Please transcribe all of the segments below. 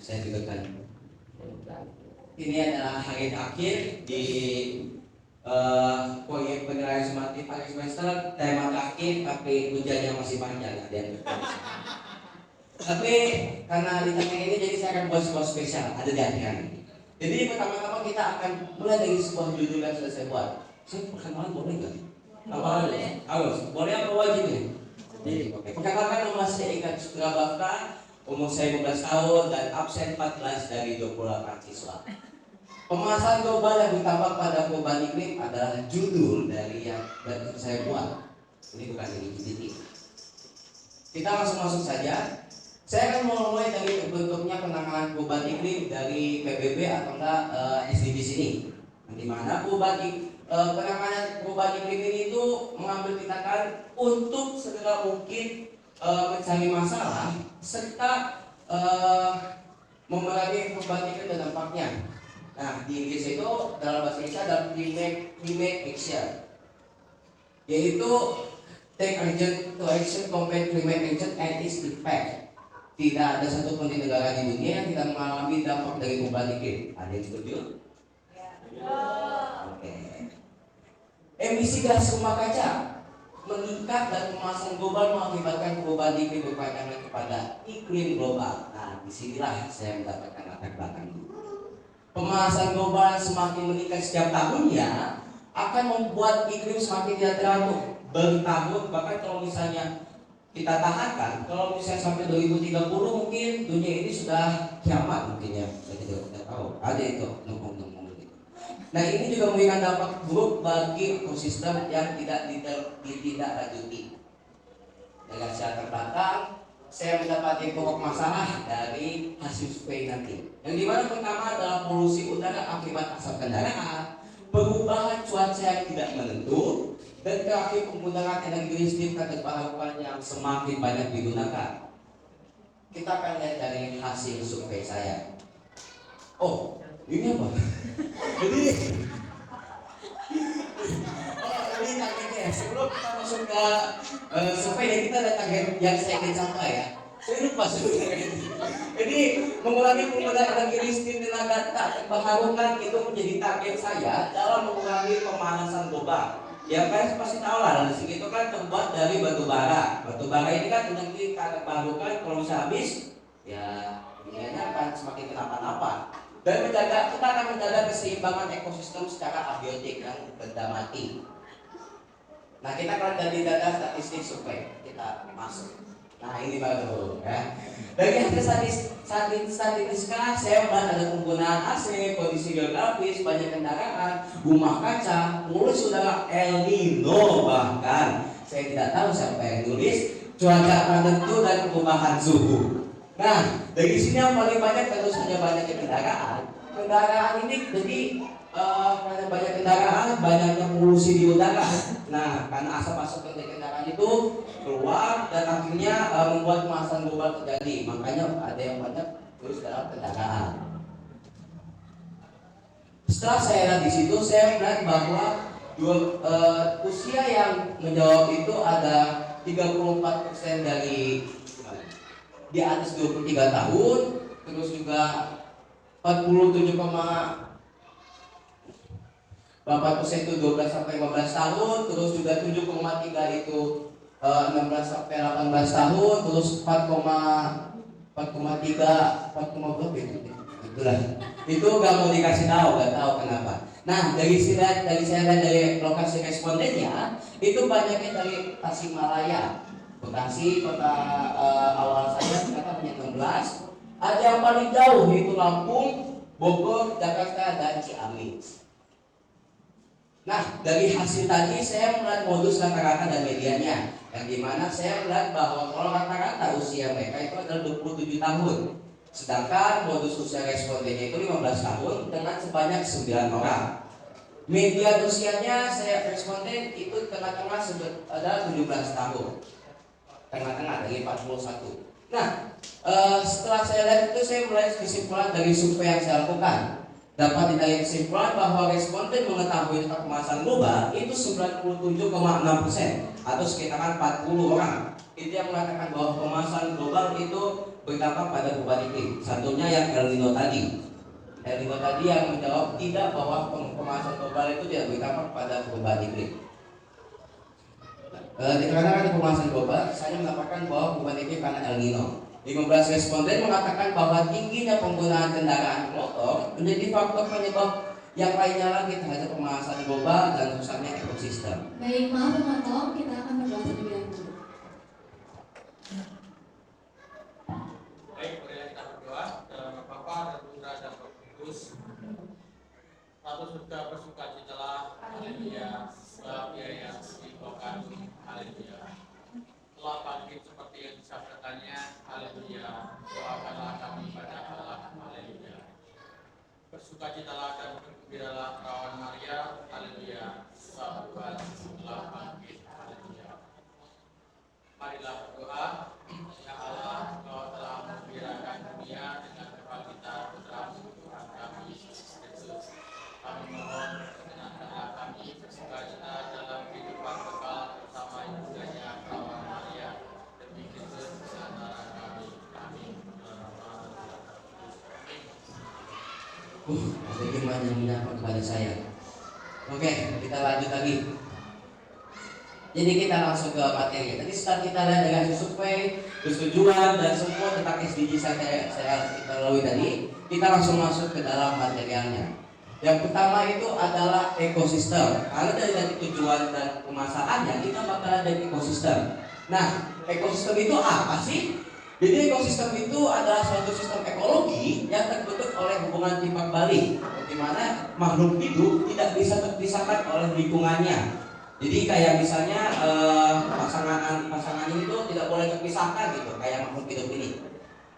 saya juga kan. Ini adalah hari akhir di proyek penilaian sumatif akhir semester, tema terakhir, tapi ujiannya masih panjang ada yang tapi karena di tengah ini jadi saya akan buat sebuah spesial, ada di akhir. Jadi pertama-tama kita akan mulai dari sebuah judul yang sudah saya buat. Saya perkenalan boleh nggak? Boleh. Boleh apa wajib ya? Oke. Perkenalkan, nama saya Ika Sukrabafta, umur saya 15 tahun dan absen 14 dari 28 siswa. Pemanasan global yang ditambah pada perubahan iklim adalah judul dari yang saya buat. Ini bukan ini. Kita langsung masuk saja. Saya akan mulai dari terbentuknya penanganan perubahan iklim dari PBB atau enggak SDGs ini. Di mana penanganan perubahan iklim ini itu mengambil tindakan untuk segera mungkin mencari masalah serta memerangi perubahan iklim dan dampaknya. Nah, di Inggris itu dalam bahasa Inggris ada climate action, yaitu take action to action combat climate action and its effect. Tidak ada satu pun di negara di dunia yang tidak mengalami dampak dari perubahan iklim. Ada yang setuju? Ya. Oke. Emisi gas rumah kaca meningkat dan pemanasan global mengakibatkan perubahan iklim berpanjangan kepada iklim global. Nah, disinilah saya mendapatkan latar belakang ini. Pemanasan global semakin meningkat setiap tahunnya akan membuat iklim semakin tidak teratur bertahun, bahkan kalau misalnya kita tahankan, kalau misalnya sampai 2030 mungkin dunia ini sudah kiamat mungkin ya, saya tidak tahu. Ada itu ngomong-ngomong gitu. Nah, ini juga memberikan dampak buruk bagi ekosistem yang tidak ditindaklanjuti. Dengan saya terbelakang, saya mendapati pokok masalah dari hasil survei nanti. Yang dimana pertama adalah polusi udara akibat asap kendaraan, perubahan cuaca yang tidak menentu, dan terakhir penggunaan energi listrik dan terbarukan yang semakin banyak digunakan. Kita akan lihat dari hasil survei saya. Oh, ini apa? Jadi ini targetnya. Sebelum kita masuk ke survei, kita ada target yang saya ingin capai ya. Saya lupa sebenarnya. Jadi mengurangi penggunaan energi listrik tenaga tak terbarukan itu menjadi target saya dalam mengurangi pemanasan global. Ya kan pasti tahu lah, listrik itu kan terbuat dari batu bara. Batu bara ini kan energi tak terbarukan, kalau bisa habis, ya dunianya akan semakin kenapa-napa. Dan kita akan menjaga keseimbangan ekosistem secara abiotik yang benda mati. Nah, kita akan dari data statistik survei kita masuk. Nah, ini baru ya. Dari hasil statistika saya melihat ada penggunaan AC, kondisi geografis, banyak kendaraan, rumah kaca, polusi udara, El Nino bahkan. Saya tidak tahu siapa yang nulis, cuaca menentu dan perubahan suhu. Nah, dari sini yang paling banyak tentu saja banyaknya kendaraan. Kendaraan ini jadi karena banyak kendaraan, banyaknya polusi di udara. Nah, karena asap-asap dari kendaraan itu keluar dan akhirnya membuat pemanasan global terjadi. Makanya ada yang banyak terus dalam kendaraan. Setelah saya lihat di situ, saya melihat bahwa usia yang menjawab itu ada 34% dari di atas 23 tahun, terus juga 47,4% itu 12 sampai 15 tahun, terus juga 7,3 itu 16 sampai 18 tahun, terus 4,3 berapa itu? Itulah. Itu gak mau dikasih tahu, gak tahu kenapa. Nah, dari saya lihat dari lokasi respondennya, itu banyaknya dari Tasikmalaya, Bekasi, kota awal saya ternyata punya 16. Ada yang paling jauh yaitu Lampung, Bogor, Jakarta, dan Ciamis. Nah, dari hasil tadi saya melihat modus rata-rata dan medianya, yang dimana saya melihat bahwa kalau rata-rata usia mereka itu adalah 27 tahun, sedangkan modus usia respondennya itu 15 tahun dengan sebanyak 9 orang. Media usianya saya responden itu tengah-tengah ada 17 tahun, tengah-tengah dari 41. Nah, setelah saya lihat itu saya mulai kesimpulan dari survei yang saya lakukan. Dapat ditarik kesimpulan bahwa responden mengetahui tentang pemanasan global itu 97,6% atau sekitar 40 orang. Itu yang mengatakan bahwa pemanasan global itu berdampak pada perubahan iklim. Satunya yang El Nino tadi. El Nino tadi yang menjawab tidak bahwa pemanasan global itu tidak berdampak pada perubahan iklim. Dikarenakan pemanasan global, saya mendapatkan bahwa perubahan iklim karena El Nino. 15 responden mengatakan bahwa tingginya penggunaan kendaraan motor menjadi faktor penyebab yang lainnya lagi terhadap pemanasan global dan rusaknya ekosistem. Baik, maaf penonton, kita akan membahas lebih lanjut. Baik, mari kita berdoa dalam nama Bapa dan Putra dan Roh Kudus. Satu surga bersukacitalah, haleluya, sebab Dia yang dibanggakan, haleluya. Telah bangkit seperti yang disabdakannya, haleluya. Doakanlah kami pada Allah, haleluya. Bersukacitalah dan bergembiralah perawan Maria, haleluya, sebab Tuhan telah bangkit, haleluya. Marilah berdoa. Ya Allah, Engkau telah menggembirakan dunia dengan kebangkitan putra-Mu Tuhan kami Yesus Kristus. Kami mohon perkenankanlah kami bersukacita dalam kehidupan kekal bersama ibundanya perawan Maria demi Kristus di antara kami. Amin. Ada iman yang menyapa kepada saya. Oke, kita lanjut lagi. Jadi kita langsung ke materi. Tadi setelah kita lihat dengan survei, persetujuan dan semua tentang SDG saya kita lalui tadi, kita langsung masuk ke dalam materialnya. Yang pertama itu adalah ekosistem. Karena dari tujuan dan pemasarannya kita bakalan dari ekosistem. Nah, ekosistem itu apa sih? Jadi ekosistem itu adalah suatu sistem ekologi yang terbentuk oleh hubungan timbal balik, di mana makhluk hidup tidak bisa terpisahkan oleh lingkungannya. Jadi kayak misalnya pasangan ini tuh tidak boleh terpisahkan gitu, kayak makhluk hidup ini.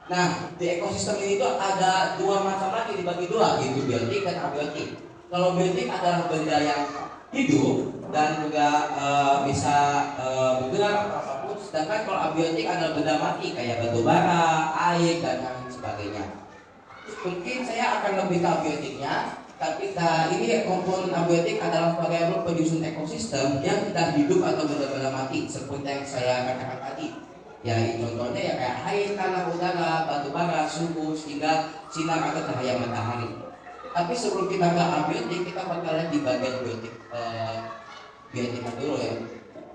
Nah, di ekosistem ini tuh ada dua macam lagi, dibagi dua, yaitu biotik dan abiotik. Kalau biotik adalah benda yang hidup dan juga bisa bergerak apapun. Sedangkan kalau abiotik adalah benda mati kayak batu bara, air dan lain sebagainya. Mungkin saya akan lebih ke abiotiknya. Tapi ini komponen abiotik adalah variabel penyusun ekosistem yang tidak hidup atau benda-benda mati seperti yang saya katakan tadi. Ya, contohnya ya kayak air, tanah, udara, batu bara, suhu, hingga sinar atau cahaya matahari. Tapi sebelum kita ke abiotik, kita bakal lihat di bagian biotik dulu ya.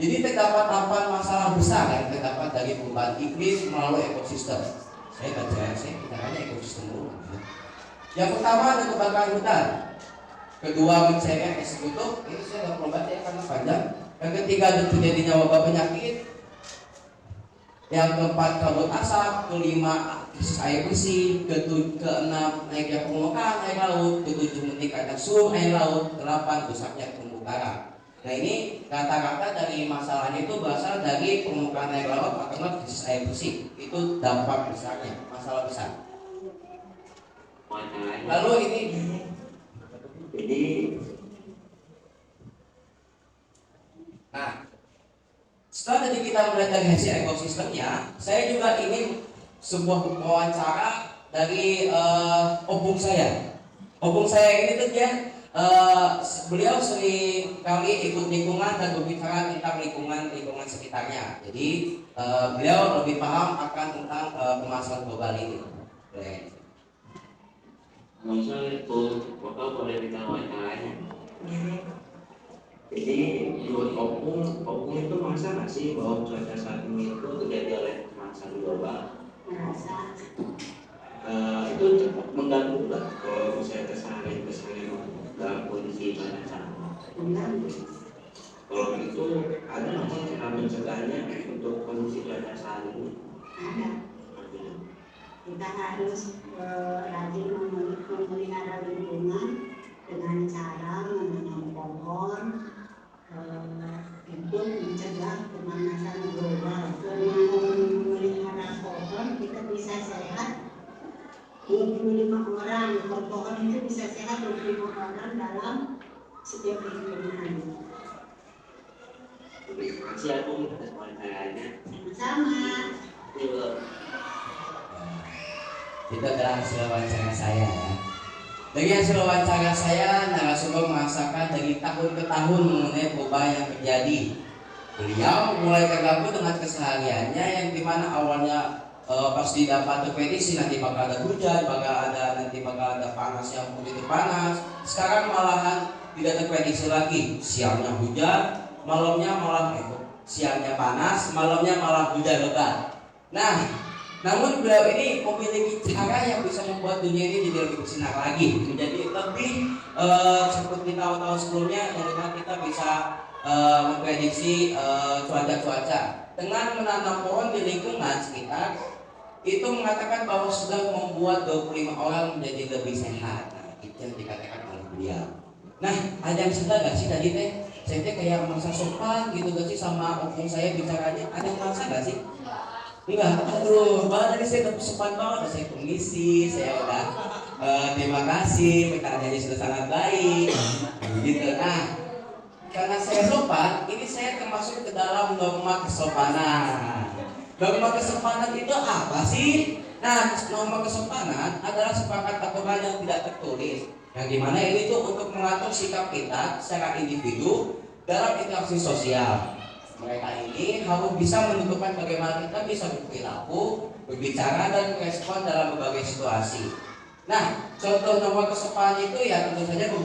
Jadi terdapat 8 masalah besar yang terdapat dari perubahan iklim melalui ekosistem. Saya kita hanya ekosistem dulu. Yang pertama ada kebakaran hutan. Kedua mencairkan es kutub. Ini saya nggak perlu baca ya karena panjang. Yang ketiga ada terjadinya wabah penyakit. Yang keempat kabut asap. Kelima krisis air bersih. Keenam naiknya permukaan air laut. Ketujuh meningkatnya suhu air laut. Kedelapan rusaknya terumbu karang. Nah ini kata-kata dari masalahnya itu berasal dari permukaan air laut akibat krisis air bersih. Itu dampak besarnya, masalah besar. Lalu ini jadi setelah tadi kita melihat dari hasil ekosistemnya, saya juga ingin sebuah wawancara dari opung saya. Opung saya ini tuh dia beliau sering kali ikut lingkungan dan berbicara tentang lingkungan sekitarnya. Jadi beliau lebih paham akan tentang permasalahan global ini. Assalamualaikum, Bapak boleh minta wawancaranya? Jadi menurut Opung itu masa nggak sih bahwa cuaca saat ini itu terjadi oleh pemanasan global? Merasa Itu cukup mengganggu nggak kalau misalnya keseharian dalam kondisi cuaca saat ini? mengganggu. Kalau begitu ada nggak sih cara mencegahnya untuk kondisi cuaca saat ini? Ada. Kita harus rajin memelihara lingkungan dengan cara menanam pohon untuk mencegah pemanasan global. Dengan memelihara pohon kita bisa sehat 25 orang. Per pohon itu bisa sehat 25 orang dalam setiap lingkungan. Terima kasih Opung atas wawancaranya. Sama-sama. Itu adalah hasil wawancara saya ya. Dari hasil wawancara saya, narasumber merasakan dari tahun ke tahun mengenai perubahan yang terjadi. Beliau mulai tergabung dengan kesehariannya yang dimana awalnya pas didapat terprediksi nanti bakal ada hujan, nanti bakal ada panas yang begitu panas. Sekarang malahan tidak terprediksi lagi, siangnya hujan, malamnya malah siangnya panas, malamnya malah hujan lebat. Nah, namun beliau ini memiliki cara yang bisa membuat dunia ini jadi lebih bersinar lagi, menjadi lebih seperti tahun-tahun sebelumnya, yang dimana kita bisa memprediksi cuaca dengan menanam pohon di lingkungan sekitar. Itu mengatakan bahwa sudah membuat 25 orang menjadi lebih sehat. Nah, itu yang dikatakan oleh beliau. Nah, ada yang sadar gak sih tadi teh? Saya teh kayak merasa sopan gitu gak sih sama opung saya bicaranya? Ada yang merasa gak sih? Enggak, aduh, malah tadi saya udah sopan banget, saya permisi, saya udah terima kasih, pertanyaannya sudah sangat baik, gitu. Nah, karena saya sopan, ini saya termasuk ke dalam norma kesopanan. Norma kesopanan itu apa sih? Nah, norma kesopanan adalah sepakat aturan yang tidak tertulis, yang dimana ini tuh untuk mengatur sikap kita secara individu dalam interaksi sosial. Mereka ini harus bisa menentukan bagaimana kita bisa berperilaku, berbicara, dan merespon dalam berbagai situasi. Nah, contoh norma kesopanan itu ya tentu saja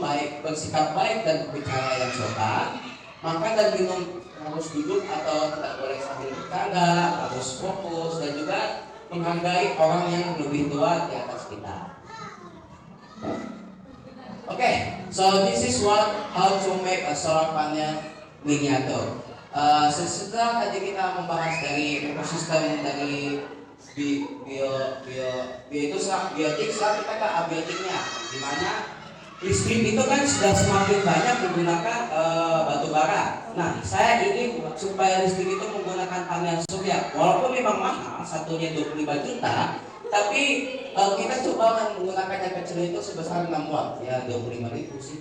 bersikap baik dan berbicara yang sopan, makan dan minum harus duduk atau tidak boleh sambil bercanda, harus fokus, dan juga menghargai orang yang lebih tua di atas kita. Okay, so this is how to make a solar panel miniatur. Setelah tadi kita membahas dari ekosistem dari biotik, sekarang kita ke abiotiknya, di mana listrik itu kan sudah semakin banyak menggunakan batu bara. Nah, saya ingin supaya listrik itu menggunakan panel surya, walaupun memang mahal, satunya 25 juta, tapi kita coba menggunakan yang kecil itu sebesar 6 watt, ya 25.000 sih.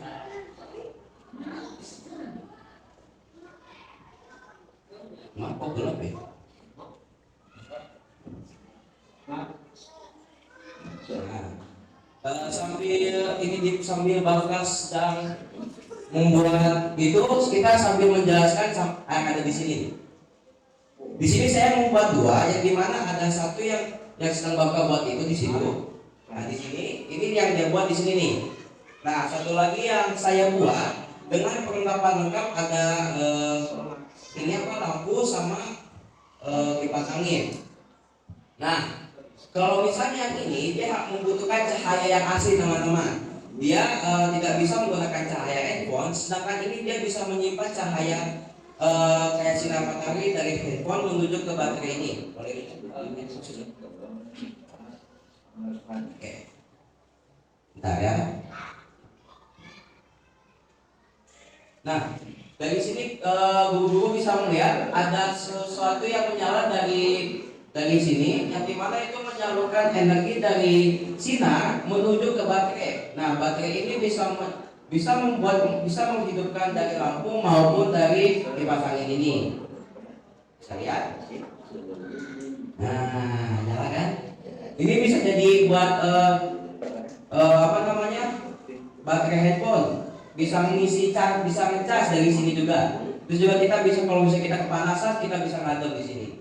Kok gelap ya? Sambil Bagas sedang membuat itu, kita sambil menjelaskan yang ada di sini. Di sini saya membuat dua, yang dimana ada satu yang sedang Bagas buat itu di situ. Nah, di sini ini yang dia buat di sini nih. Nah, satu lagi yang saya buat dengan perlengkapan lengkap, ada ini lampu sama kipas angin. Nah, kalau misalnya yang ini dia membutuhkan cahaya yang asli teman-teman. Dia tidak bisa menggunakan cahaya handphone, sedangkan ini dia bisa menyimpan cahaya kayak sinar matahari dari handphone menuju ke baterai ini. Boleh Oke. Bentar ya. Nah, dari sini guru-guru bisa melihat ada sesuatu yang menyala dari sini, yang dimana itu menyalurkan energi dari sinar menuju ke baterai. Nah, baterai ini bisa menghidupkan dari lampu maupun dari kipas angin ini. Bisa lihat? Nah, nyala kan? Ini bisa jadi buat baterai handphone. Bisa mengisi bisa ngecas dari sini juga. Terus juga kita bisa, kalau misalnya kita kepanasan, kita bisa ngadem di sini.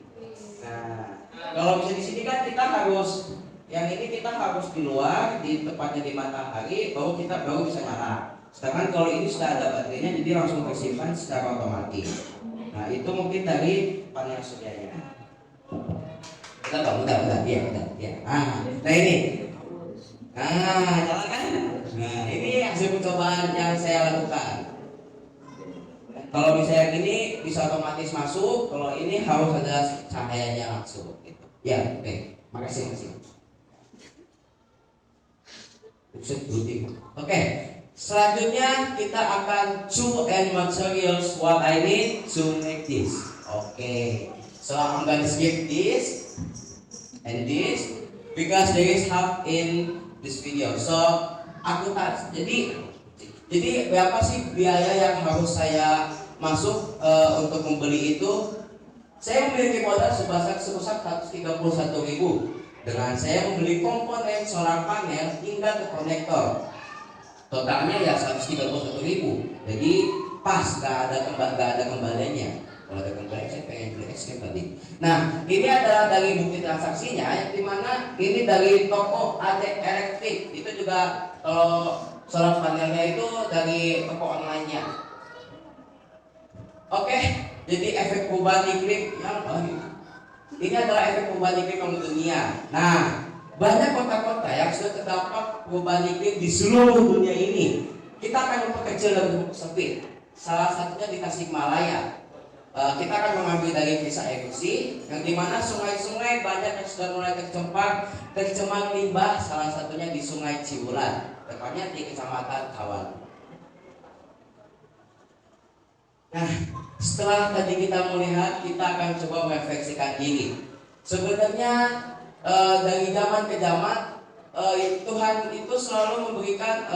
Nah, kalau misalnya di sini kan kita harus, yang ini kita harus di luar, di tepatnya di matahari, baru bisa nyala. Sedangkan kalau ini sudah ada baterainya, jadi langsung tersimpan secara otomatis. Nah, itu mungkin dari panel suryanya. Udah, iya. Nah ini. Nyala kan? Nah, ini hasil percobaan yang saya lakukan. Kalau misalnya ini bisa otomatis masuk, kalau ini harus ada cahayanya langsung. Gitu. Ya, oke. Makasih. Oke. Selanjutnya kita akan choose and materials what I need to make this. Oke. So I'm gonna skip this and this because there is half in this video. So jadi berapa sih biaya yang harus saya masuk untuk membeli itu? Saya memiliki modal sebesar 131.000 dengan saya membeli komponen solar panel hingga ke konektor. Totalnya ya 131.000. Jadi pas, gak ada kembaliannya. Kalau dagang beli saya pengen beli es krim tadi. Nah, ini adalah dari bukti transaksinya, yang dimana ini dari toko AD Elektrik. Itu juga kalau solar panelnya itu dari toko online-nya. Oke, jadi efek perubahan iklim yang ini adalah efek perubahan iklim yang mendunia. Nah, banyak kota-kota yang sudah terdampak perubahan iklim di seluruh dunia ini. Kita akan memperkecil dan mempersempit. Salah satunya di Tasikmalaya. Kita akan mengambil dari desa Egusi, yang dimana sungai-sungai banyak yang sudah mulai tercemar limbah. Salah satunya di Sungai Cibulan, tepatnya di Kecamatan Kawan. Nah, setelah tadi kita melihat, kita akan coba merefleksikan diri. Sebenarnya dari zaman ke zaman Tuhan itu selalu memberikan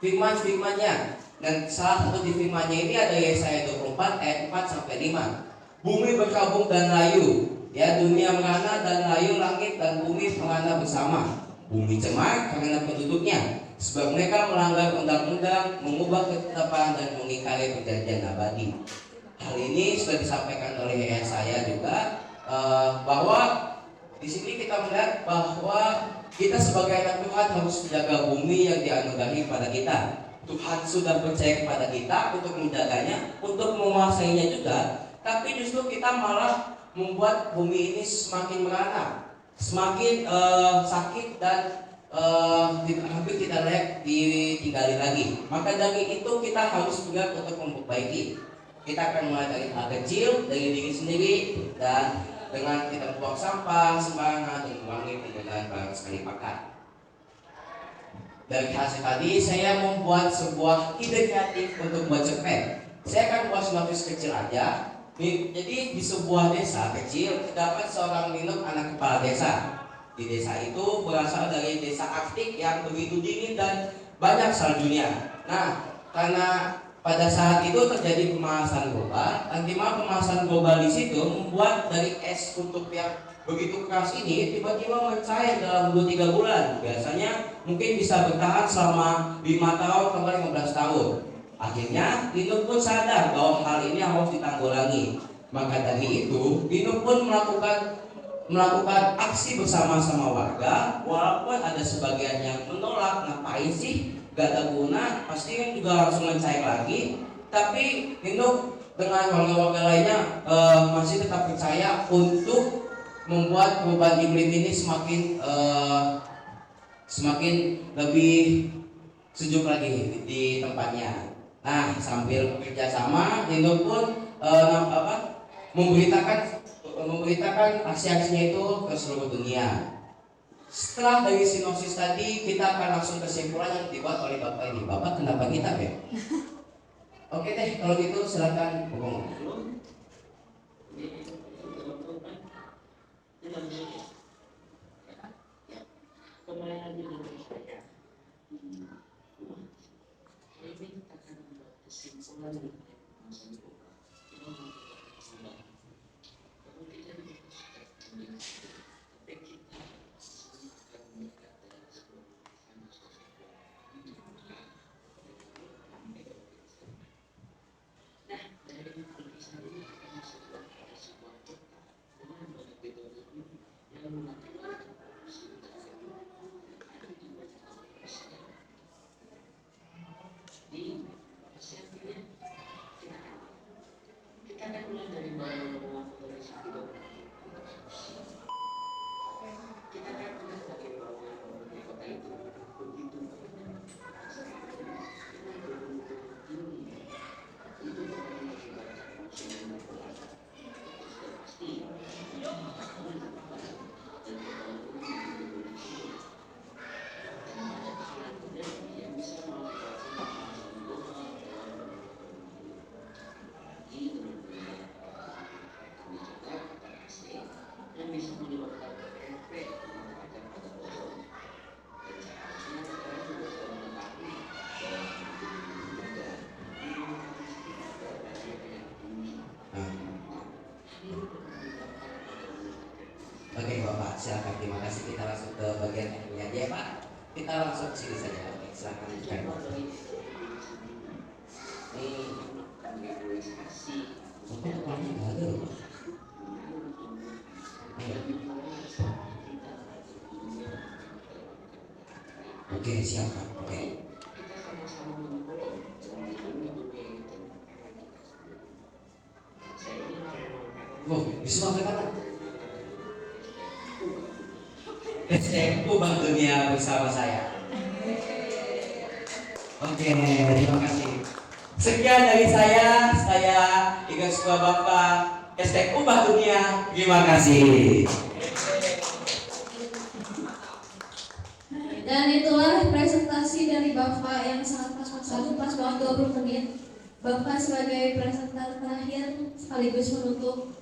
firman-firmannya. Dan salah satu di firman-Nya ini ada Yesaya 24 ayat 4 sampai 5. Bumi berkabung dan layu, ya dunia merana dan layu, langit dan bumi merana bersama. Bumi cemar karena penduduknya, sebab mereka melanggar undang-undang, mengubah ketetapan dan mengingkari perjanjian abadi. Hal ini sudah disampaikan oleh Yesaya juga, bahwa di sini kita melihat bahwa kita sebagai anak Tuhan harus menjaga bumi yang dianugerahi pada kita. Tuhan sudah percaya kepada kita untuk menjaganya, untuk menguasainya juga. Tapi justru kita malah membuat bumi ini semakin merana, semakin sakit dan hampir tidak layak ditinggali lagi. Maka dari itu kita harus bergerak untuk memperbaiki. Kita akan mulai dari hal kecil, dari diri sendiri, dan dengan tidak membuang sampah sembarangan dan mengurangi penggunaan barang sekali pakai. Dari hasil tadi saya membuat sebuah ide kreatif untuk buat cerpen. Saya akan buat sinopsis kecil aja. Jadi di sebuah desa kecil terdapat seorang minum anak kepala desa. Di desa itu berasal dari desa Arktik yang begitu dingin dan banyak saljunya. Nah, karena pada saat itu terjadi pemanasan global, dimana pemanasan global di situ membuat dari es kutub yang begitu keras ini tiba-tiba mencair dalam 2-3 bulan. Biasanya mungkin bisa bertahan selama 5 tahun sampai 15 tahun. Akhirnya Linus pun sadar bahwa hal ini harus ditanggulangi. Maka dari itu Linus pun melakukan aksi bersama-sama warga. Walaupun ada sebagian yang menolak, ngapain sih, gak ada guna, pasti kan juga langsung mencair lagi. Tapi Linus dengan warga-warga lainnya masih tetap percaya untuk membuat perubahan iklim ini semakin lebih sejuk lagi di tempatnya. Nah, sambil bekerja sama, Indo pun memberitakan aksi-aksinya itu ke seluruh dunia. Setelah dari sinopsis tadi, kita akan langsung kesimpulan yang dibuat oleh Bapak ini. Bapak kenapa kita ya? Oke deh, kalau gitu silakan ngomong. Oke Bapak, silakan. Terima kasih. Kita langsung ke bagian ini aja ya Pak. Kita langsung ke sini saja. Oke, silakan. Oke, siap Pak. Oke. Oh, bisa apa kata? Ubah dunia bersama saya. Oke, terima kasih. Sekian dari saya Igan Sukma Bapak. #ubah dunia. Terima kasih. Dan itulah presentasi dari Bapak yang sangat pas banget 20 menit. Bapak sebagai presenter terakhir sekaligus menutup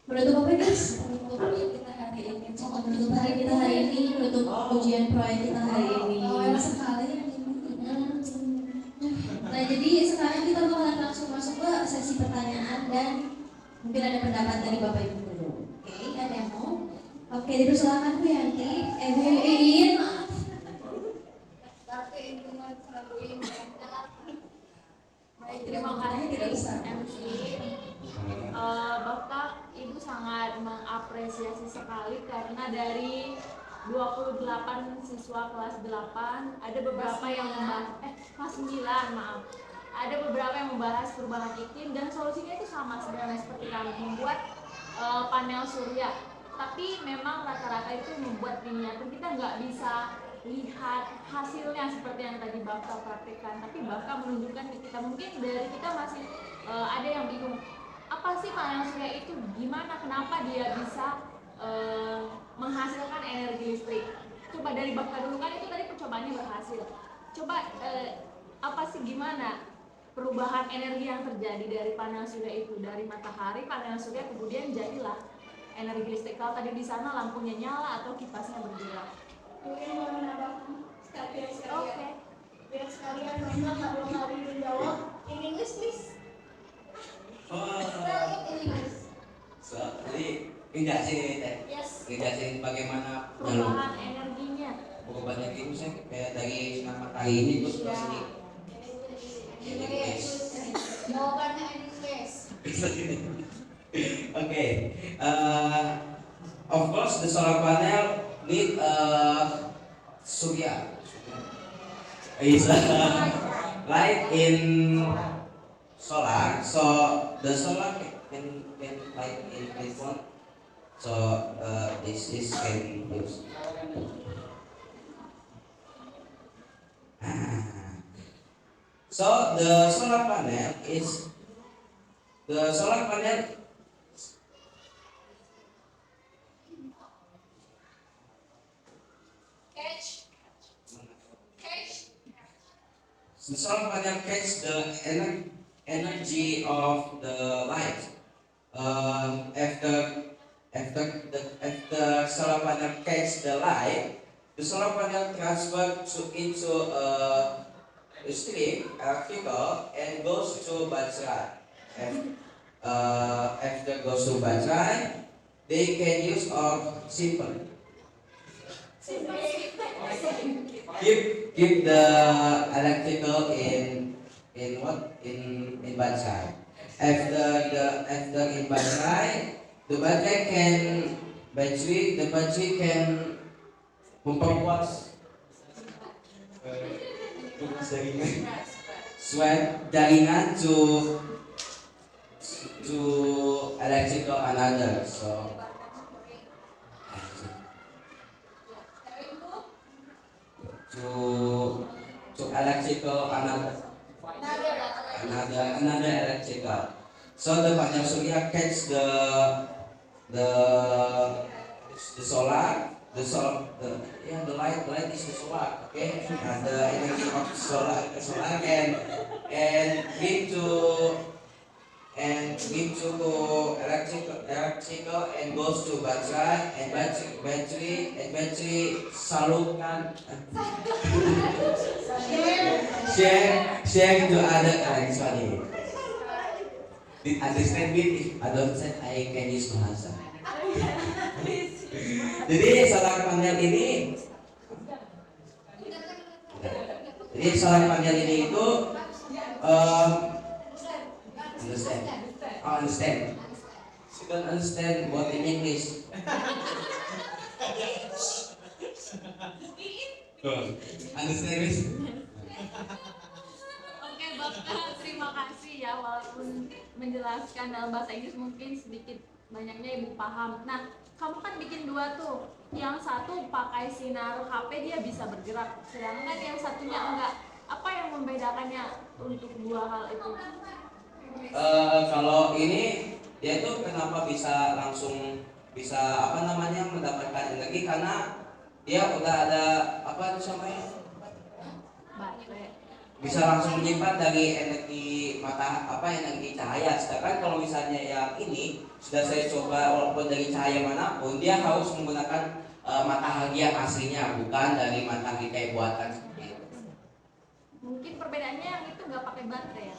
apa guys? Menutup kita hari ini. Menutup hari kita hari ini, menutup ujian proyek kita hari ini. Enak sekali. Nah jadi sekarang kita bakalan langsung masuk ke sesi pertanyaan dan mungkin ada pendapat dari Bapak Ibu dulu. Oke, ada yang mau? Oke, dipersilakan Bu Yanti. Iin, maaf. Baik, terima kasih MC. Bapak Ibu sangat mengapresiasi sekali karena dari 28 siswa kelas 8 ada beberapa yang kelas 9 maaf. Ada beberapa yang membahas perubahan iklim dan solusinya itu sama sebenarnya seperti kami membuat panel surya. Tapi memang rata-rata itu membuat niatan kita nggak bisa lihat hasilnya seperti yang tadi Bapak praktekkan, tapi Bapak menunjukkan ke kita, mungkin dari kita masih ada yang bingung apa sih panel surya itu, gimana, kenapa dia bisa menghasilkan energi listrik. Coba dari Bapak dulu, kan itu tadi percobaannya berhasil. Coba apa sih, gimana perubahan energi yang terjadi dari panel surya itu, dari matahari panel surya kemudian jadilah energi listrik. Kalau tadi di sana lampunya nyala atau kipasnya bergerak. Mungkin mau menambahkan sekalian. Oke. Biar sekalian banyak kalau kali menjawab in English please. Spell it in English. Jadi jelasin Yes. jelasin bagaimana Perubahan energinya. perubahan itu saya kayak dari sinar matahari ini terus ke sini. In English. Jawabannya in English. Okay. Of course, the solar panel need surya. Is light in solar, so the solar can light in this one. So this can be used. So the solar panel The solar panel catch the energy of the light. After solar panel catch the light, the solar panel transfer into a stream electrical and goes to battery. After goes to battery, they can use of simple. Keep the electrical in battery. After in battery, the battery can memperluas jaringan to electrical another. So to electrical another electrical. So the panel surya catch the solar, the light is the solar, okay? And the energy of solar give to electrical and goes to battery salurkan share to other sorry. Did understand it? If I don't say I can use bahasa. Jadi solar panel ini itu Understand. Oh, understand. You don't understand what in English. Understand, Miss? Oke, Bapak, terima kasih ya walaupun menjelaskan dalam bahasa Inggris mungkin sedikit banyaknya Ibu paham. Nah, kamu kan bikin dua tuh. Yang satu pakai sinar HP dia bisa bergerak, sedangkan yang satunya enggak. Apa yang membedakannya untuk dua hal itu? Kalau ini dia tuh kenapa bisa langsung bisa apa namanya mendapatkan energi karena dia udah ada apa itu namanya Baterai. bisa langsung menyimpan dari energi energi cahaya. Sedangkan kalau misalnya yang ini sudah saya coba walaupun dari cahaya manapun dia harus menggunakan matahari yang aslinya bukan dari matahari kayak buatan seperti itu. Mungkin perbedaannya yang itu nggak pakai baterai ya?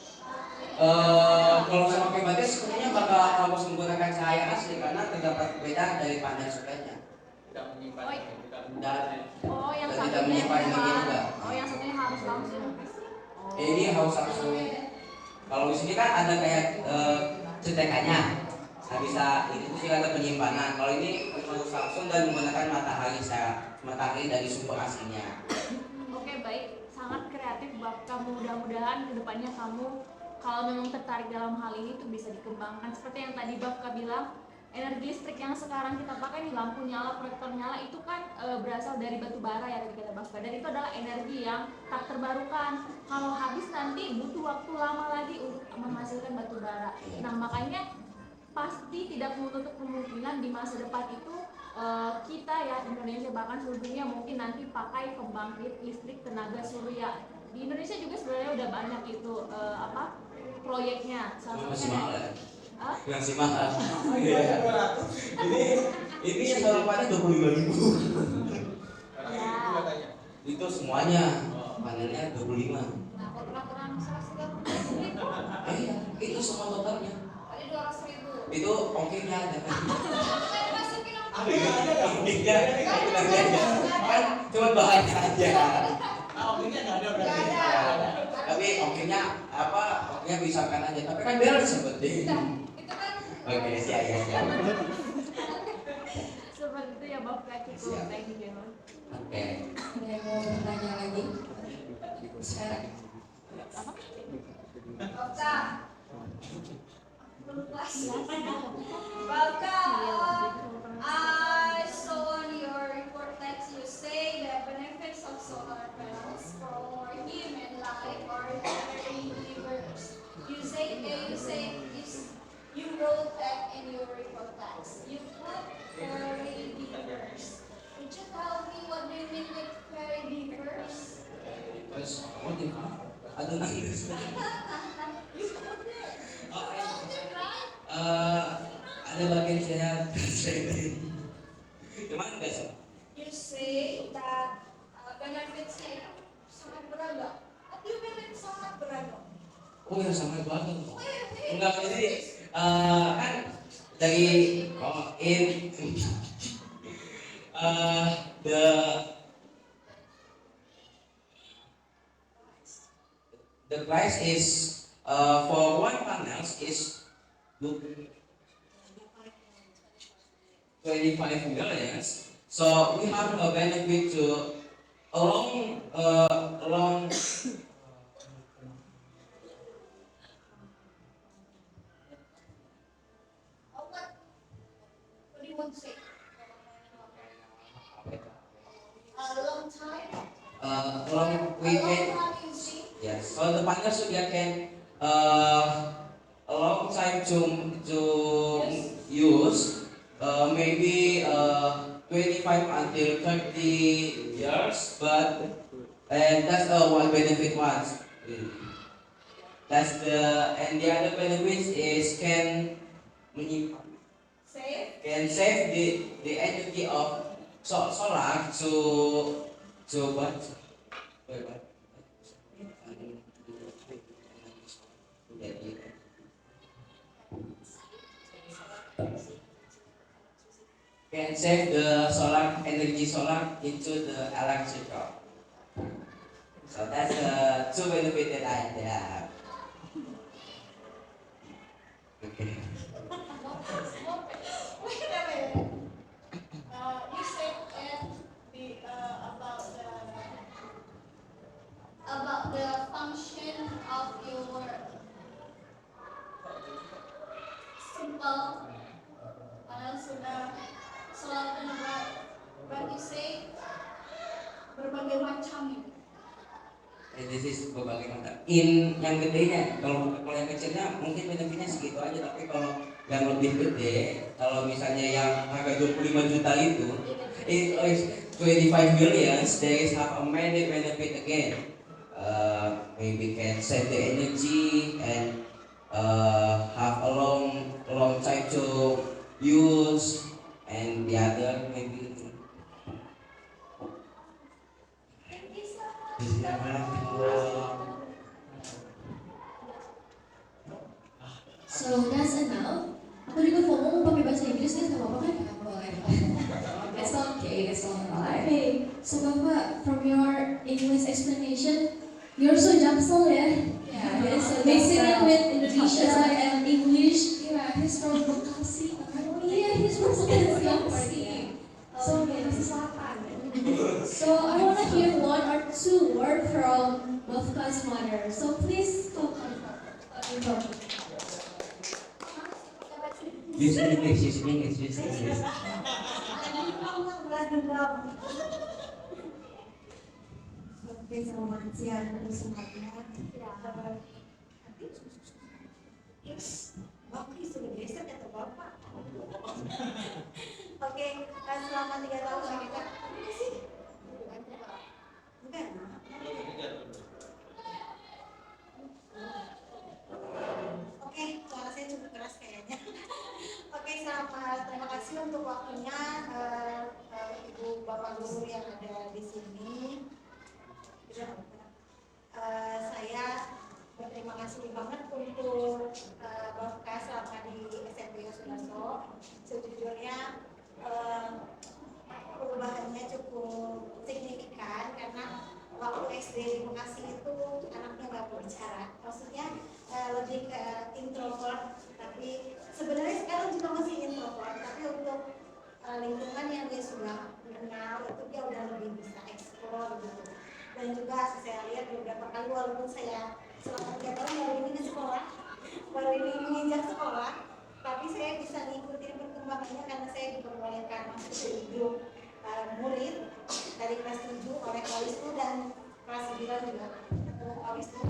Kalau saya pakai baterai sebenarnya bakal harus menggunakan cahaya asli karena terdapat beda dari panel surya. Tidak menyimpan Oh, Dan Oh, yang Dan tidak satunya menyimpan energi juga. Oh, yang satunya harus langsung. ini harus langsung. Kalau di sini kan ada kayak cetekannya, nah bisa itu sih ada penyimpanan. Kalau ini harus langsung dan menggunakan matahari dari sumber aslinya. Oke, baik. Sangat kreatif Bapak. Mudah-mudahan kedepannya kamu kalau memang tertarik dalam hal ini tuh bisa dikembangkan. Seperti yang tadi Bapak bilang, energi listrik yang sekarang kita pakai nih, lampu nyala, proyektor nyala, itu kan berasal dari batu bara ya tadi kata Bapak. Dan itu adalah energi yang tak terbarukan. Kalau habis nanti butuh waktu lama lagi untuk menghasilkan batu bara. Nah, makanya pasti tidak menutup kemungkinan di masa depan itu kita ya Indonesia bahkan seluruh dunia mungkin nanti pakai pembangkit listrik tenaga surya. Di Indonesia juga sebenarnya udah banyak itu proyeknya. Salah Masih satunya mahal ya? Hah? Masih mahal. Ini yang sarapannya 25.000. Karena itu katanya. Itu semuanya panelnya 25. Nah, peraturan 130.000 Itu semua totalnya. tadi 200.000. Itu ongkirnya ada kan? Saya masukin apa? Ongkirnya kan cuma bahannya aja. Ongkirnya nggak ada berarti. Nggak ada. Tapi ongkirnya apa? Ongkirnya bisa aja. Tapi kan beres seperti. Itu kan Oke, siap. Seperti itu ya Bapak, cukup. Siap. Thank you. Oke. Ada yang mau bertanya lagi? Sekarang. Bapak. Bapak, I saw on your report that you say the benefits of solar panels for human life are very diverse. You wrote that in your report text. You put very diverse. Would you tell me what do you mean with very diverse? Terus, ada lagi. You put it. Oh, You wrote it, right? Ada bagian saya gimana guys? You say that benefitsnya itu sangat beragam. What do you mean with sangat beragam? Oh ya sama banget. Wait. Enggak jadi kan dari the price is for one panels is 25 millions. So we have a benefit to along What do you want to say? A long time. along we A long can time you see. yes. So the panels juga can a long time to use maybe 25 until 30 years, but and that's one benefit once. That's and the other benefit is can Say. save the energy of solar to what? Wait, what? Can save the solar into the electrical. So that's the two benefit that I have. Kalian sudah sholat dengan bagi say berbagai macam itu. This is berbagai macam. In yang gedenya, kalau yang kecilnya mungkin benefitnya segitu aja, tapi kalau yang lebih gede, kalau misalnya yang harga 25 juta itu, it is 25 million, there is have a many benefit again. Maybe can save the energy and have a long time to use, and the other maybe. Thank you so much. So guys, and now aku juga ngomong pakai bahasa Inggris guys, nggak apa-apa kan? Nggak boleh. It's okay, it's alright. Okay, so Bapak, from your English explanation, you're so jaksel ya? Yeah, Yes, so mixing it with Indonesia and English. Yeah, he's from Bekasi. Oh iya, he's from Bekasi. So Bekasi Selatan. So I wanna hear one or two words from Bafka's mother. So please talk about it. Use English, use English, use English. Oke, selamat siang untuk semuanya. Bapak sudah geser kata Bapak. Oke, selama 3 tahun kita sih. Bukan. Oke, suara saya cukup keras kayaknya. Oke, terima kasih untuk waktunya Ibu Bapak Guru yang ada di sini. Saya berterima kasih banget untuk Bapak selama di SMP Yosudarso. Sejujurnya perubahannya cukup signifikan karena waktu SD di Bekasi itu anaknya nggak berbicara, maksudnya lebih ke introvert, tapi sebenarnya sekarang juga masih introvert, tapi untuk lingkungan yang dia sudah kenal itu dia udah lebih bisa explore gitu. Dan juga saya lihat beberapa kali walaupun saya selama 3 tahun baru ini ke sekolah, baru ini menginjak sekolah, tapi saya bisa ngikutin perkembangannya karena saya diperbolehkan masuk ke grup murid dari kelas 7 oleh Pak Wisnu dan kelas 9 juga ketemu Pak Wisnu.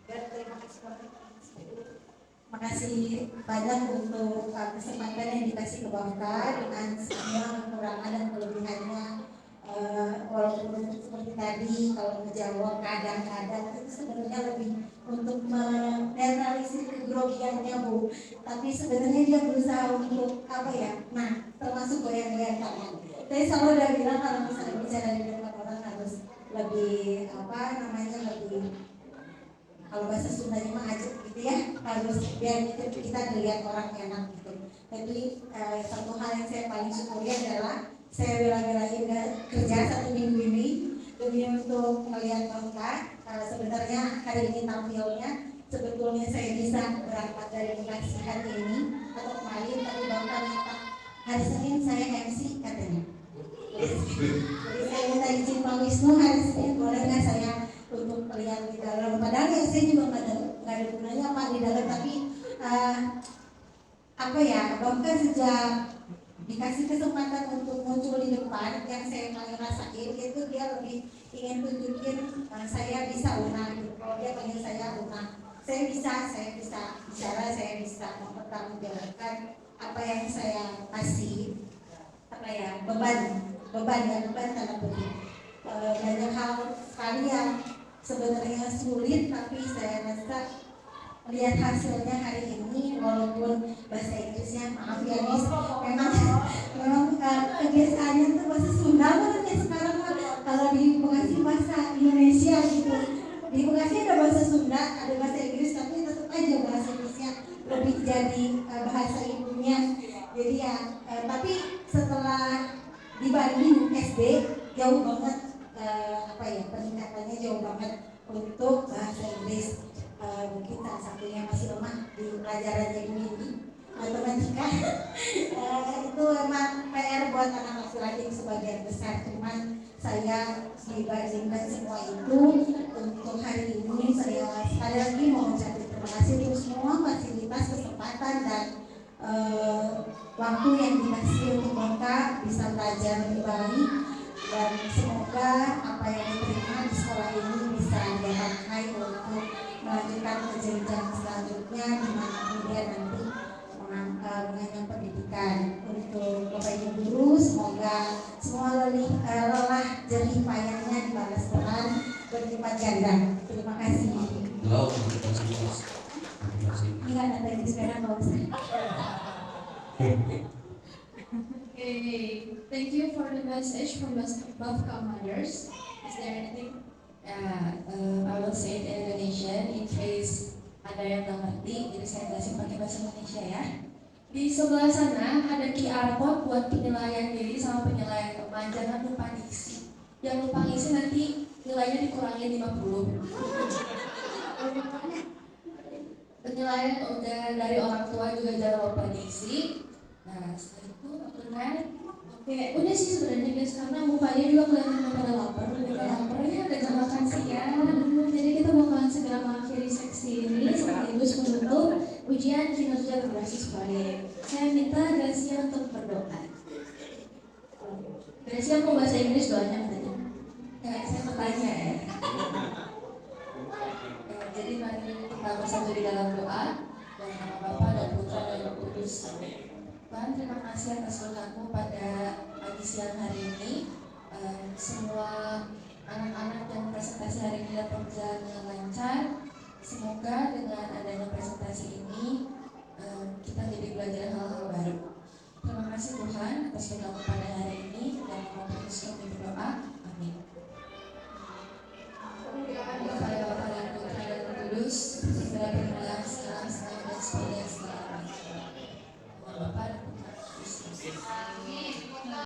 Saya berterima kasih banget. Terima kasih banyak untuk kesempatan yang dikasih ke Bapak dengan semua kekurangan dan kelebihannya. Walaupun seperti tadi kalau menjawab kadang-kadang itu sebenarnya lebih untuk menetralisir kegrogiannya Bu, tapi sebenarnya dia berusaha untuk apa ya, nah termasuk goyang-goyang tangan. Saya selalu udah bilang kalau misalnya bicara di depan orang harus lebih apa namanya, lebih kalau bahasa Sundanya mah ajak gitu ya, harus biar kita dilihat orang enak gitu. Jadi satu hal yang saya paling syukuri adalah saya bela-belain kerja 1 minggu ini demi untuk melihat Bangka. Sebenarnya hari ini tampilnya sebetulnya saya bisa berangkat dari Bekasi hari ini atau kemarin, tapi Bangka minta hari Senin saya MC katanya. Jadi saya minta izin Pak Wisnu hari Senin boleh nggak saya untuk melihat di dalam. Padahal ya saya juga nggak ada gunanya Pak di dalam, tapi apa ya, Bangka sejak dikasih kesempatan untuk muncul di depan, yang saya paling rasain itu dia lebih ingin tunjukin saya bisa Una gitu. Kalau dia panggil saya Una, saya bisa bicara, saya bisa mempertanggungjawabkan apa yang saya kasih, apa ya, beban tanda kutip. Banyak hal sekali yang sebenarnya sulit, tapi saya rasa lihat hasilnya hari ini, walaupun bahasa Inggrisnya maaf ya Miss, memang kebiasaannya tuh bahasa Sunda banget ya sekarang mah. Kalau di Bekasi bahasa Indonesia gitu, di Bekasi ada bahasa Sunda, ada bahasa Inggris, tapi tetap aja bahasa Indonesia lebih jadi bahasa ibunya. Jadi ya, tapi setelah dibanding SD jauh banget, apa ya, peningkatannya jauh banget untuk bahasa Inggris. Mungkin salah satunya masih lemah di pelajaran ini matematika. Itu memang PR buat anak laki-laki sebagian besar, cuman saya dibandingkan semua itu untuk hari ini saya sekali lagi mau ucapkan terima kasih untuk semua fasilitas, kesempatan dan waktu yang dikasih untuk Bapak bisa belajar lebih baik, dan semoga apa yang diterima di sekolah ini bisa dipakai untuk melanjutkan ke jenjang selanjutnya di mana kemudian nanti mengenyam pendidikan. Untuk Bapak Ibu guru, semoga semua lelah jerih payahnya dibalas Tuhan berlipat ganda. Terima kasih. Belum, kita semua. Iya, ada tadi sekarang kalau saya. Okay, thank you for the message from Bafka Mothers. Is there anything? I will say it in Indonesian in case ada yang nggak ngerti, jadi saya jelasin pakai bahasa Indonesia ya. Di sebelah sana ada QR code buat penilaian diri sama penilaian teman. Jangan lupa diisi. Yang lupa ngisi nanti nilainya dikurangi 50. Penilaian udah dari orang tua juga jangan lupa diisi. Nah, setelah itu benar. Oke, udah sih sebenarnya guys, karena mukanya juga kelihatan pada lapar. Udah lapar ya, udah jam makan siang. Jadi kita bakalan segera mengakhiri seksi ini sekaligus menutup ujian kinerja berbasis proyek. Saya minta Gracia untuk berdoa. Gracia mau bahasa Inggris doanya katanya. Ya, saya bertanya ya. Jadi mari kita bersatu di dalam doa dan nama Bapa dan Putra dan Roh Kudus. Tuhan, terima kasih atas berkat-Mu pada pagi siang hari ini. Semua anak-anak yang presentasi hari ini dapat berjalan dengan lancar. Semoga dengan adanya presentasi ini kita jadi belajar hal-hal baru. Terima kasih Tuhan atas berkat-Mu pada hari ini dan kami terus kami berdoa. Amin. Kepada Bapa dan Putra dan Roh Kudus, segera berkenan sekarang dan sepanjang